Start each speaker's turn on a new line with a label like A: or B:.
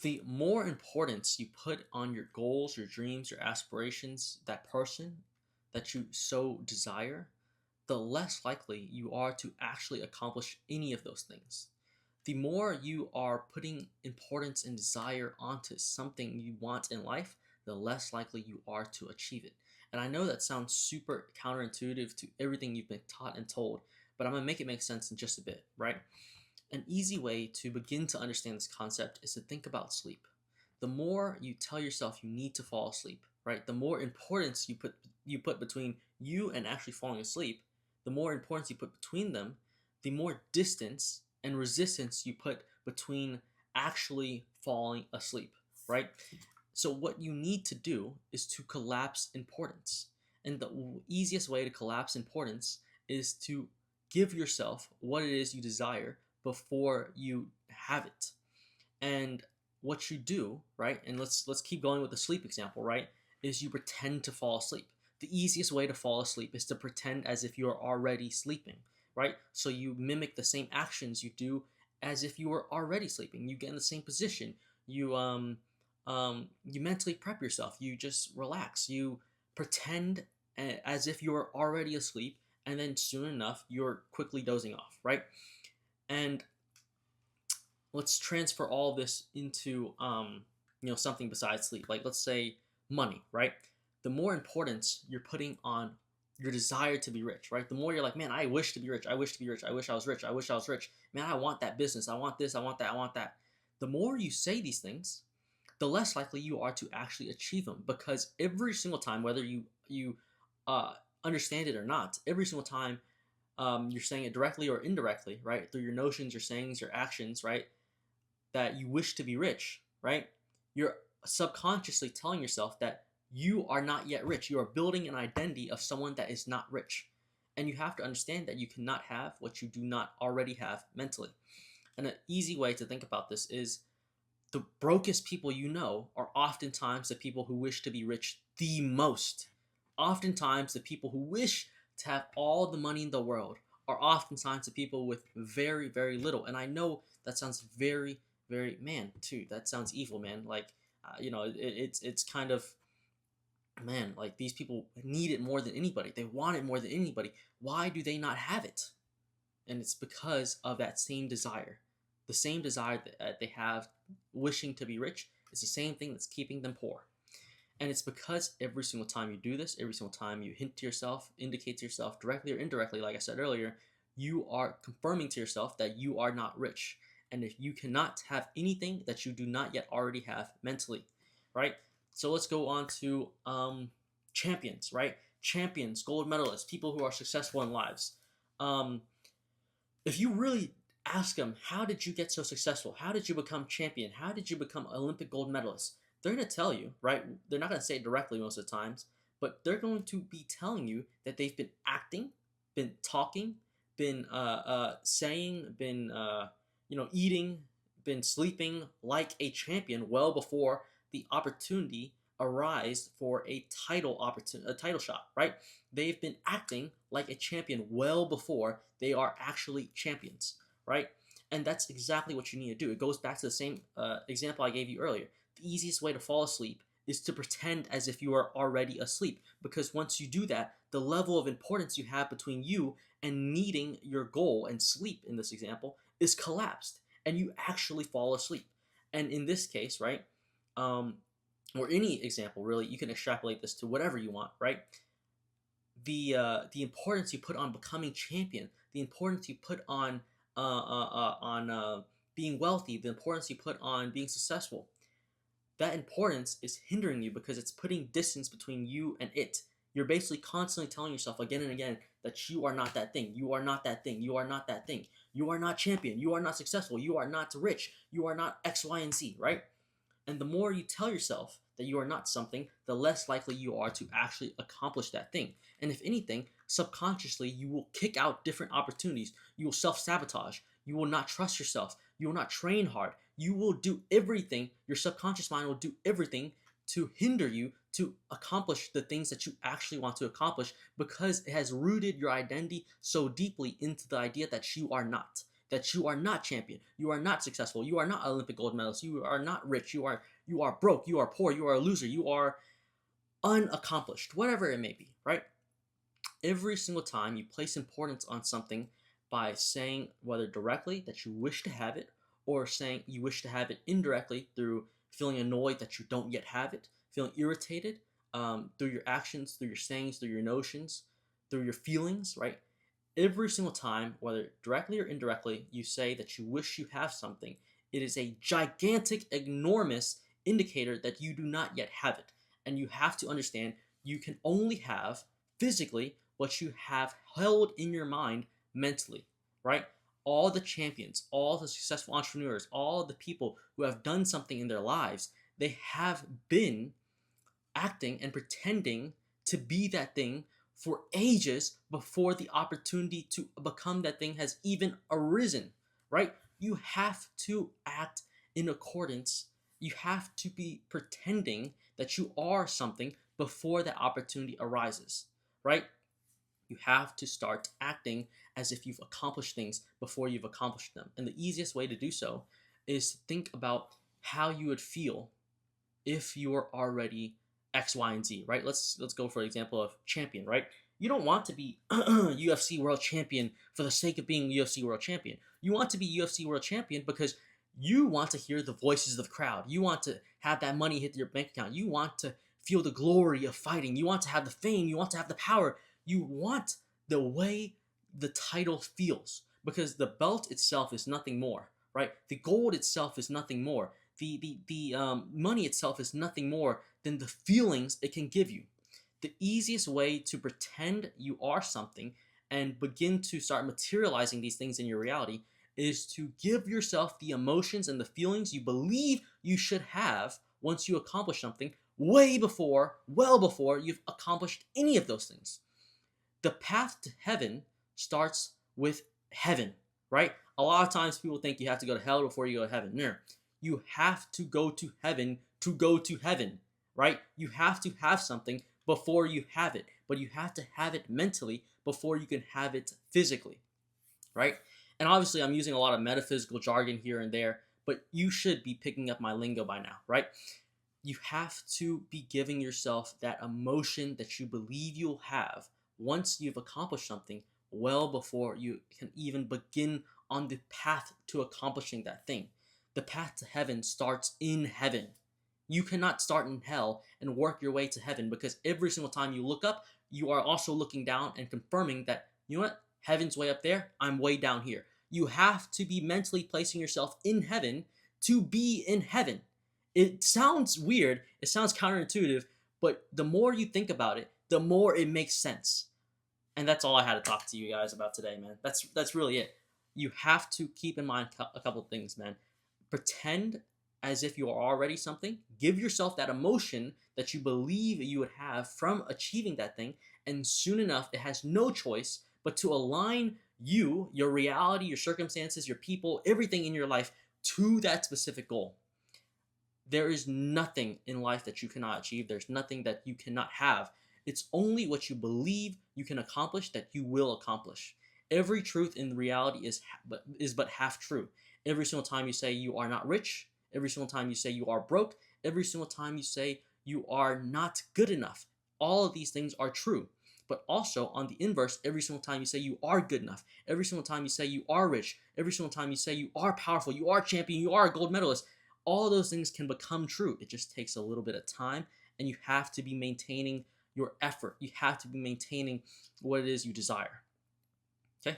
A: The more importance you put on your goals, your dreams, your aspirations, that person that you so desire, the less likely you are to actually accomplish any of those things. The more you are putting importance and desire onto something you want in life, the less likely you are to achieve it. And I know that sounds super counterintuitive to everything you've been taught and told, but I'm gonna make it make sense in just a bit, right? An easy way to begin to understand this concept is to think about sleep. The more you tell yourself you need to fall asleep, right? The more importance you put between you and actually falling asleep, the more importance you put between them, the more distance and resistance you put between actually falling asleep, right? So what you need to do is to collapse importance. And the easiest way to collapse importance is to give yourself what it is you desire before you have it. And what you do, right? And let's keep going with the sleep example, right? Is you pretend to fall asleep. The easiest way to fall asleep is to pretend as if you are already sleeping, right? So you mimic the same actions you do as if you were already sleeping. You get in the same position. You mentally prep yourself. You just relax. You pretend as if you are already asleep, and then soon enough you're quickly dozing off, right? And let's transfer all this into something besides sleep. Like, let's say money, right? The more importance you're putting on your desire to be rich, right? The more you're like, man, I wish to be rich, I wish to be rich, I wish I was rich, I wish I was rich, man, I want that business, I want this, I want that, I want that. The more you say these things, the less likely you are to actually achieve them, because every single time, whether you uh, understand it or not, every single time you're saying it directly or indirectly, right, through your notions, your sayings, your actions, right, that you wish to be rich, right? You're subconsciously telling yourself that you are not yet rich. You are building an identity of someone that is not rich. And you have to understand that you cannot have what you do not already have mentally. And an easy way to think about this is the brokest people you know are oftentimes the people who wish to be rich the most. Oftentimes, the people who wish to have all the money in the world are oftentimes the people with very, very little. And I know that sounds very, very, man, too. That sounds evil, man. Like, it's kind of, man, like, these people need it more than anybody. They want it more than anybody. Why do they not have it? And it's because of that same desire. The same desire that they have wishing to be rich is the same thing that's keeping them poor. And it's because every single time you do this, every single time you hint to yourself, indicate to yourself, directly or indirectly, like I said earlier, you are confirming to yourself that you are not rich. And if you cannot have anything that you do not yet already have mentally, right? So let's go on to champions, right? Champions, gold medalists, people who are successful in lives. Um, if you really ask them, how did you get so successful? How did you become champion? How did you become Olympic gold medalist? They're going to tell you, right? They're not going to say it directly most of the times, but they're going to be telling you that they've been acting, been talking, been saying, been eating, been sleeping like a champion well before the opportunity arise for a title shot, right? They've been acting like a champion well before they are actually champions, right? And that's exactly what you need to do. It goes back to the same example I gave you earlier. The easiest way to fall asleep is to pretend as if you are already asleep, because once you do that, the level of importance you have between you and needing your goal and sleep in this example is collapsed, and you actually fall asleep. And in this case, right, or any example really, you can extrapolate this to whatever you want, right? The importance you put on becoming champion, the importance you put on being wealthy, the importance you put on being successful, that importance is hindering you because it's putting distance between you and it. You're basically constantly telling yourself again and again that you are not that thing. You are not that thing. You are not that thing. You are not champion. You are not successful. You are not rich. You are not X, Y, and Z, right? And the more you tell yourself that you are not something, the less likely you are to actually accomplish that thing. And if anything, subconsciously, you will kick out different opportunities. You will self sabotage. You will not trust yourself. You will not train hard. You will do everything. Your subconscious mind will do everything to hinder you to accomplish the things that you actually want to accomplish, because it has rooted your identity so deeply into the idea that you are not, that you are not champion, you are not successful, you are not Olympic gold medalist, you are not rich, you are broke, you are poor, you are a loser, you are unaccomplished, whatever it may be, right? Every single time you place importance on something by saying, whether directly that you wish to have it, or saying you wish to have it indirectly through feeling annoyed that you don't yet have it, feeling irritated through your actions, through your sayings, through your notions, through your feelings, right? Every single time, whether directly or indirectly, you say that you wish you have something, it is a gigantic, enormous indicator that you do not yet have it. And you have to understand you can only have physically what you have held in your mind mentally, right? All the champions, all the successful entrepreneurs, all the people who have done something in their lives, they have been acting and pretending to be that thing for ages before the opportunity to become that thing has even arisen, right? You have to act in accordance. You have to be pretending that you are something before that opportunity arises, right? You have to start acting as if you've accomplished things before you've accomplished them. And the easiest way to do so is to think about how you would feel if you were already X, Y, and Z, right? Let's go for an example of champion, right? You don't want to be UFC world champion for the sake of being UFC world champion. You want to be UFC world champion because you want to hear the voices of the crowd. You want to have that money hit your bank account. You want to feel the glory of fighting. You want to have the fame. You want to have the power. You want the way the title feels because the belt itself is nothing more, right? The gold itself is nothing more. The money itself is nothing more than the feelings it can give you. The easiest way to pretend you are something and begin to start materializing these things in your reality is to give yourself the emotions and the feelings you believe you should have once you accomplish something way before, well before you've accomplished any of those things. The path to heaven starts with heaven, right? A lot of times people think you have to go to hell before you go to heaven. No, you have to go to heaven, right? You have to have something before you have it, but you have to have it mentally before you can have it physically, right? And obviously I'm using a lot of metaphysical jargon here and there, but you should be picking up my lingo by now, right? You have to be giving yourself that emotion that you believe you'll have once you've accomplished something well before you can even begin on the path to accomplishing that thing. The path to heaven starts in heaven. You cannot start in hell and work your way to heaven because every single time you look up, you are also looking down and confirming that, you know what, heaven's way up there, I'm way down here. You have to be mentally placing yourself in heaven to be in heaven. It sounds weird, it sounds counterintuitive, but the more you think about it, the more it makes sense. And that's all I had to talk to you guys about today, man. That's really it. You have to keep in mind a couple of things, man. Pretend as if you are already something. Give yourself that emotion that you believe you would have from achieving that thing, and soon enough, it has no choice but to align you, your reality, your circumstances, your people, everything in your life to that specific goal. There is nothing in life that you cannot achieve. There's nothing that you cannot have. It's only what you believe you can accomplish that you will accomplish. Every truth in reality is but half true. Every single time you say you are not rich, every single time you say you are broke, every single time you say you are not good enough, all of these things are true. But also on the inverse, every single time you say you are good enough, every single time you say you are rich, every single time you say you are powerful, you are a champion, you are a gold medalist, all of those things can become true. It just takes a little bit of time, and you have to be maintaining your effort. You have to be maintaining what it is you desire. Okay?